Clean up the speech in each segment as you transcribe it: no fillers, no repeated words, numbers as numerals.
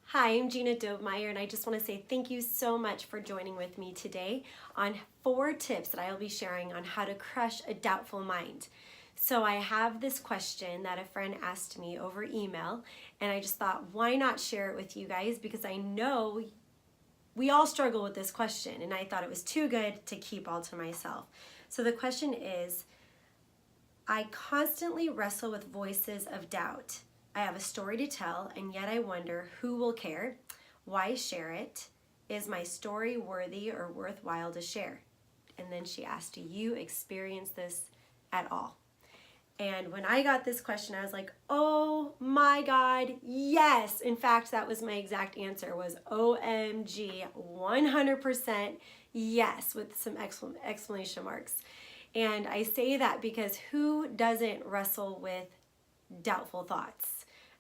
Hi, I'm Gina Dobmeyer, and I just want to say thank you so much for joining with me today on 4 tips that I'll be sharing on how to crush a doubtful mind. So I have this question that a friend asked me over email, and I just thought, why not share it with you guys? Because I know we all struggle with this question, and I thought it was too good to keep all to myself. So the question is, I constantly wrestle with voices of doubt. I have a story to tell, and yet I wonder who will care, why share it, is my story worthy or worthwhile to share? And then she asked, do you experience this at all? And when I got this question, I was like, oh my God, yes. In fact, that was my exact answer, was OMG, 100% yes, with some exclamation marks. And I say that because who doesn't wrestle with doubtful thoughts?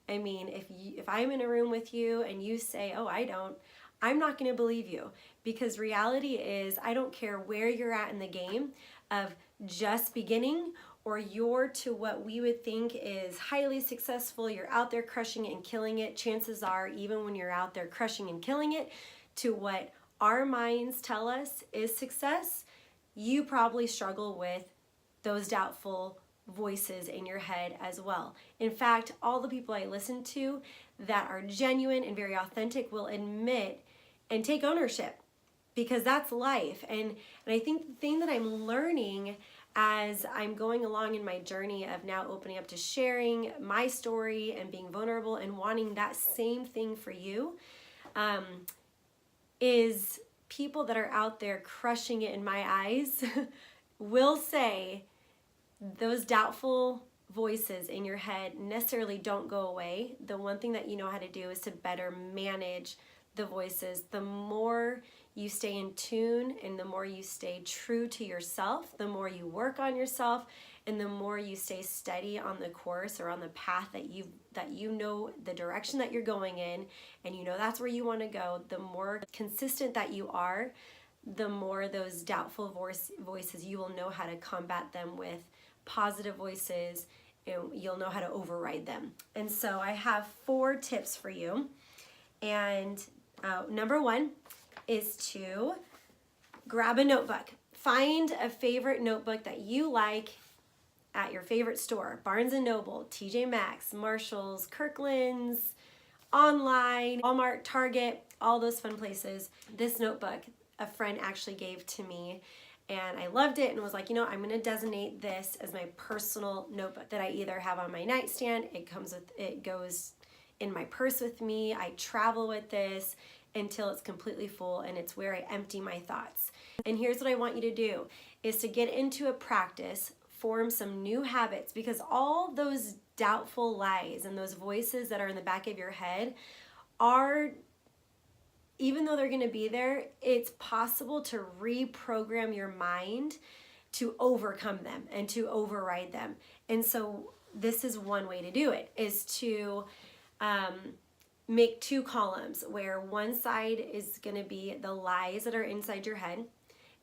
I mean, if I'm in a room with you and you say, oh, I don't, I'm not going to believe you, because reality is I don't care where you're at in the game of just beginning or you're to what we would think is highly successful, you're out there crushing it and killing it. Chances are, even when you're out there crushing and killing it, to what our minds tell us is success, you probably struggle with those doubtful voices in your head as well. In fact, all the people I listen to that are genuine and very authentic will admit and take ownership, because that's life. And I think the thing that I'm learning as I'm going along in my journey of now opening up to sharing my story and being vulnerable and wanting that same thing for you, is people that are out there crushing it in my eyes will say those doubtful voices in your head necessarily don't go away. The one thing that you know how to do is to better manage the voices. The more you stay in tune and the more you stay true to yourself, the more you work on yourself, and the more you stay steady on the course or on the path that you know the direction that you're going in, and you know that's where you want to go, the more consistent that you are, the more those doubtful voices, you will know how to combat them with positive voices, and you'll know how to override them. And so I have 4 tips for you. And number 1 is to grab a notebook. Find a favorite notebook that you like at your favorite store, Barnes & Noble, TJ Maxx, Marshalls, Kirkland's, online, Walmart, Target, all those fun places. This notebook a friend actually gave to me, and I loved it and was like, I'm going to designate this as my personal notebook that I either have on my nightstand, it goes in my purse with me, I travel with this until it's completely full, and it's where I empty my thoughts. And here's what I want you to do, is to get into a practice, form some new habits, because all those doubtful lies and those voices that are in the back of your head are, even though they're going to be there, it's possible to reprogram your mind to overcome them and to override them. And so this is one way to do it, is to make 2 columns, where one side is going to be the lies that are inside your head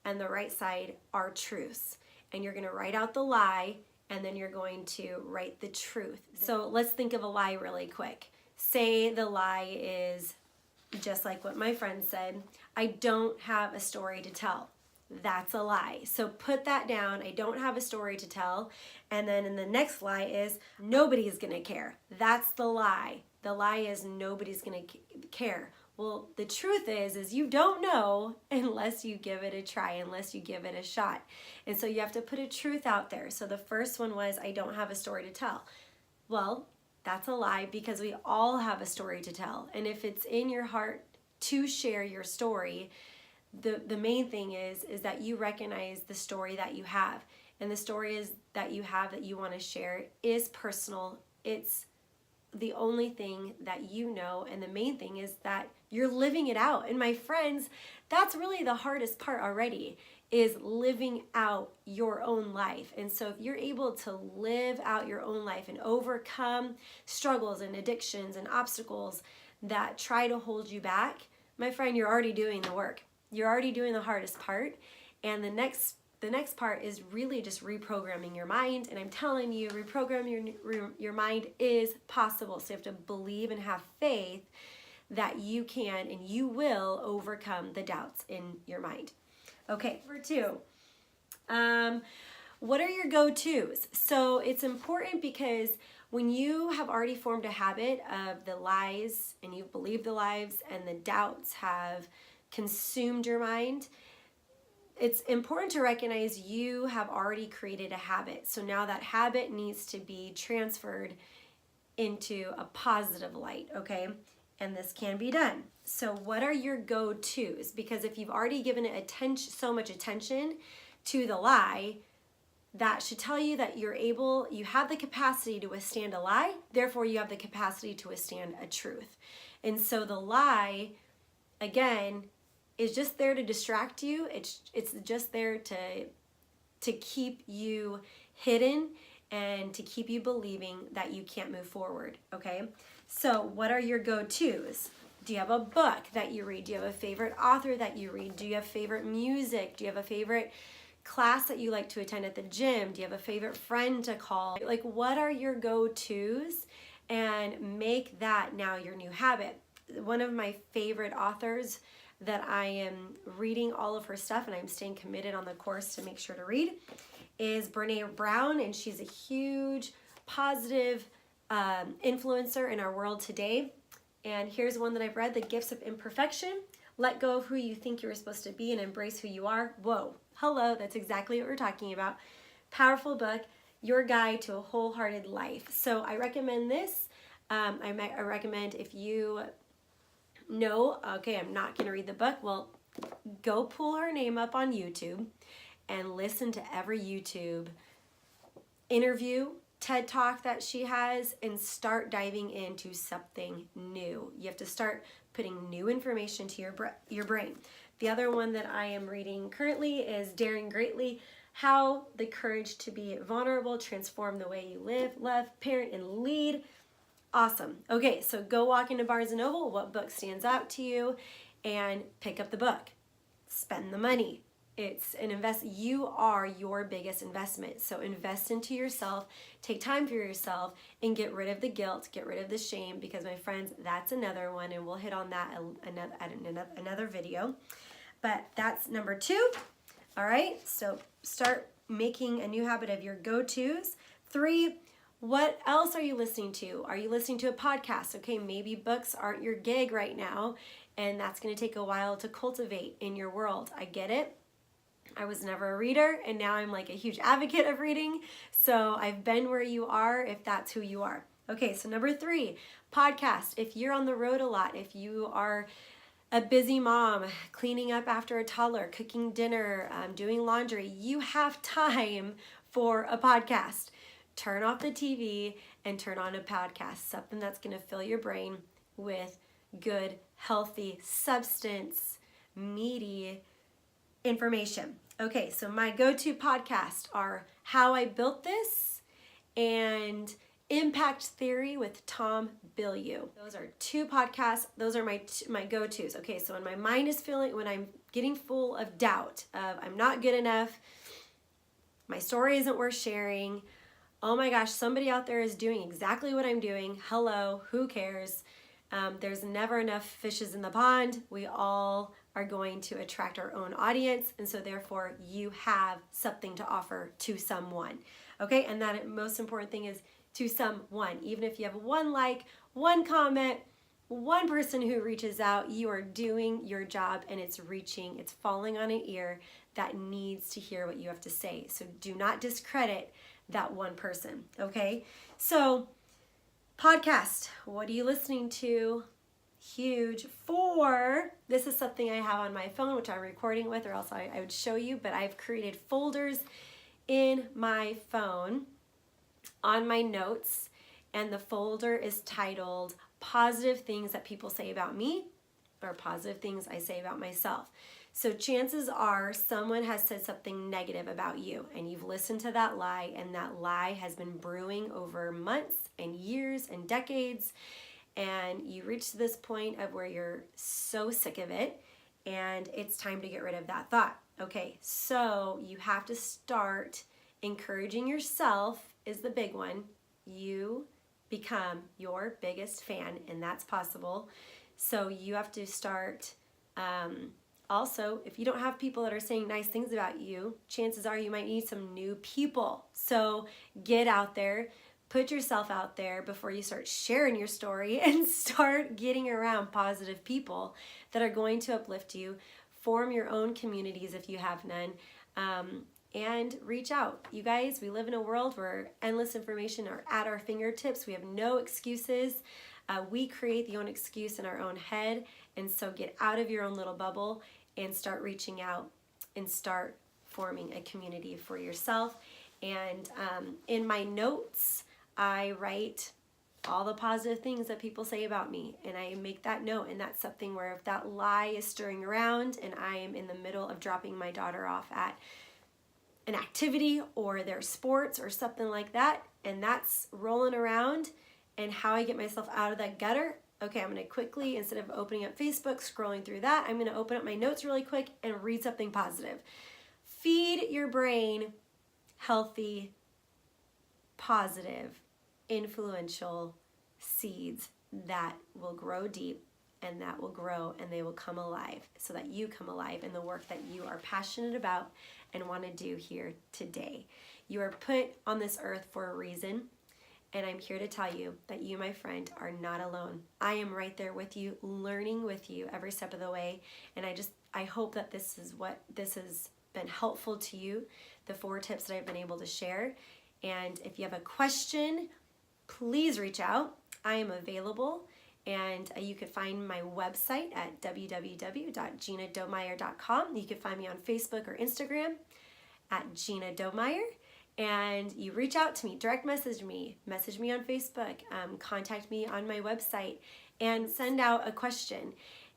and the right side are truths. And you're going to write out the lie, and then you're going to write the truth. So let's think of a lie really quick. Say the lie is, just like what my friend said, I don't have a story to tell. That's a lie. So put that down. I don't have a story to tell. And then in the next lie is, nobody's going to care. That's the lie. The lie is nobody's going to care. Well, the truth is you don't know unless you give it a try, unless you give it a shot. And so you have to put a truth out there. So the first one was, I don't have a story to tell. Well, that's a lie, because we all have a story to tell. And if it's in your heart to share your story, the main thing is that you recognize the story that you have. And the story is that you have that you want to share is personal. It's the only thing that you know, and the main thing is that you're living it out. And my friends, that's really the hardest part already, is living out your own life. And so if you're able to live out your own life and overcome struggles and addictions and obstacles that try to hold you back, my friend, you're already doing the work. You're already doing the hardest part. And the next part is really just reprogramming your mind. And I'm telling you, reprogramming your mind is possible. So you have to believe and have faith that you can and you will overcome the doubts in your mind. Okay, number 2. What are your go-tos? So it's important because when you have already formed a habit of the lies and you've believed the lies and the doubts have consumed your mind, it's important to recognize you have already created a habit. So now that habit needs to be transferred into a positive light, okay? And this can be done. So what are your go-tos? Because if you've already given it so much attention to the lie, that should tell you that you have the capacity to withstand a lie, therefore you have the capacity to withstand a truth. And so the lie, again, is just there to distract you. It's just there to keep you hidden and to keep you believing that you can't move forward, okay? So what are your go-tos? Do you have a book that you read? Do you have a favorite author that you read? Do you have favorite music? Do you have a favorite class that you like to attend at the gym? Do you have a favorite friend to call? Like, what are your go-tos? And make that now your new habit. One of my favorite authors that I am reading all of her stuff and I'm staying committed on the course to make sure to read is Brene Brown, and she's a huge positive influencer in our world today. And here's one that I've read, The Gifts of Imperfection. Let go of who you think you're supposed to be and embrace who you are. Whoa, hello, that's exactly what we're talking about. Powerful book, your guide to a wholehearted life. So I recommend this. I recommend if you know, okay, I'm not going to read the book, well, go pull her name up on YouTube and listen to every YouTube interview, TED Talk that she has, and start diving into something new. You have to start putting new information to your brain. The other one that I am reading currently is Daring Greatly, How the Courage to Be Vulnerable Transform the Way You Live, Love, Parent, and Lead. Awesome. Okay, so go walk into Barnes & Noble, what book stands out to you, and pick up the book. Spend the money. It's an you are your biggest investment. So invest into yourself, take time for yourself, and get rid of the guilt, get rid of the shame, because my friends, that's another one, and we'll hit on that another video. But that's number 2. All right, so start making a new habit of your go-tos. 3, what else are you listening to? Are you listening to a podcast? Okay, maybe books aren't your gig right now, and that's going to take a while to cultivate in your world. I get it. I was never a reader, and now I'm like a huge advocate of reading. So I've been where you are if that's who you are. Okay, so number 3, podcast. If you're on the road a lot, if you are a busy mom, cleaning up after a toddler, cooking dinner, doing laundry, you have time for a podcast. Turn off the TV and turn on a podcast, something that's going to fill your brain with good, healthy, substance, meaty information. Okay, so my go-to podcasts are How I Built This and Impact Theory with Tom Bilyeu. Those are 2 podcasts. Those are my go-tos. Okay, so when my mind is when I'm getting full of doubt, of I'm not good enough, my story isn't worth sharing, oh my gosh, somebody out there is doing exactly what I'm doing. Hello, who cares? There's never enough fishes in the pond. We all are going to attract our own audience, and so therefore you have something to offer to someone. Okay, and that most important thing is to someone. Even if you have 1 like, 1 comment, 1 person who reaches out, you are doing your job, and it's falling on an ear that needs to hear what you have to say. So do not discredit that 1 person, okay? So podcast, what are you listening to? Huge. 4, this is something I have on my phone, which I'm recording with, or else I would show you, but I've created folders in my phone on my notes, and the folder is titled Positive Things That People Say About Me, or Positive Things I Say About Myself. So chances are someone has said something negative about you, and you've listened to that lie, and that lie has been brewing over months and years and decades, and you reach this point of where you're so sick of it, and it's time to get rid of that thought. Okay, so you have to start encouraging yourself is the big one. You become your biggest fan, and that's possible. So you have to start. Also, if you don't have people that are saying nice things about you, chances are you might need some new people. So get out there, put yourself out there before you start sharing your story, and start getting around positive people that are going to uplift you. Form your own communities if you have none, and reach out. You guys, we live in a world where endless information are at our fingertips. We have no excuses. We create the own excuse in our own head, and so get out of your own little bubble and start reaching out and start forming a community for yourself. And in my notes, I write all the positive things that people say about me, and I make that note. And that's something where if that lie is stirring around and I am in the middle of dropping my daughter off at an activity or their sports or something like that, and that's rolling around, and how I get myself out of that gutter, okay, I'm going to quickly, instead of opening up Facebook, scrolling through that, I'm going to open up my notes really quick and read something positive. Feed your brain healthy, positive, influential seeds that will grow deep, and that will grow, and they will come alive, so that you come alive in the work that you are passionate about and want to do here today. You are put on this earth for a reason. And I'm here to tell you that you, my friend, are not alone. I am right there with you, learning with you every step of the way. And I hope that this has been helpful to you, the 4 tips that I've been able to share. And if you have a question, please reach out. I am available. And you can find my website at www.ginadomeyer.com. You can find me on Facebook or Instagram at Gina Domeyer. And you reach out to me, direct message me on Facebook, contact me on my website, and send out a question.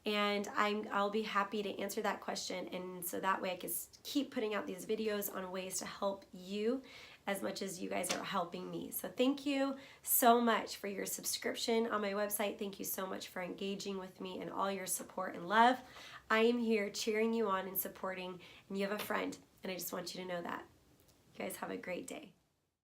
And I'll be happy to answer that question. And so that way I can keep putting out these videos on ways to help you as much as you guys are helping me. So thank you so much for your subscription on my website. Thank you so much for engaging with me and all your support and love. I am here cheering you on and supporting, and you have a friend, and I just want you to know that. You guys have a great day.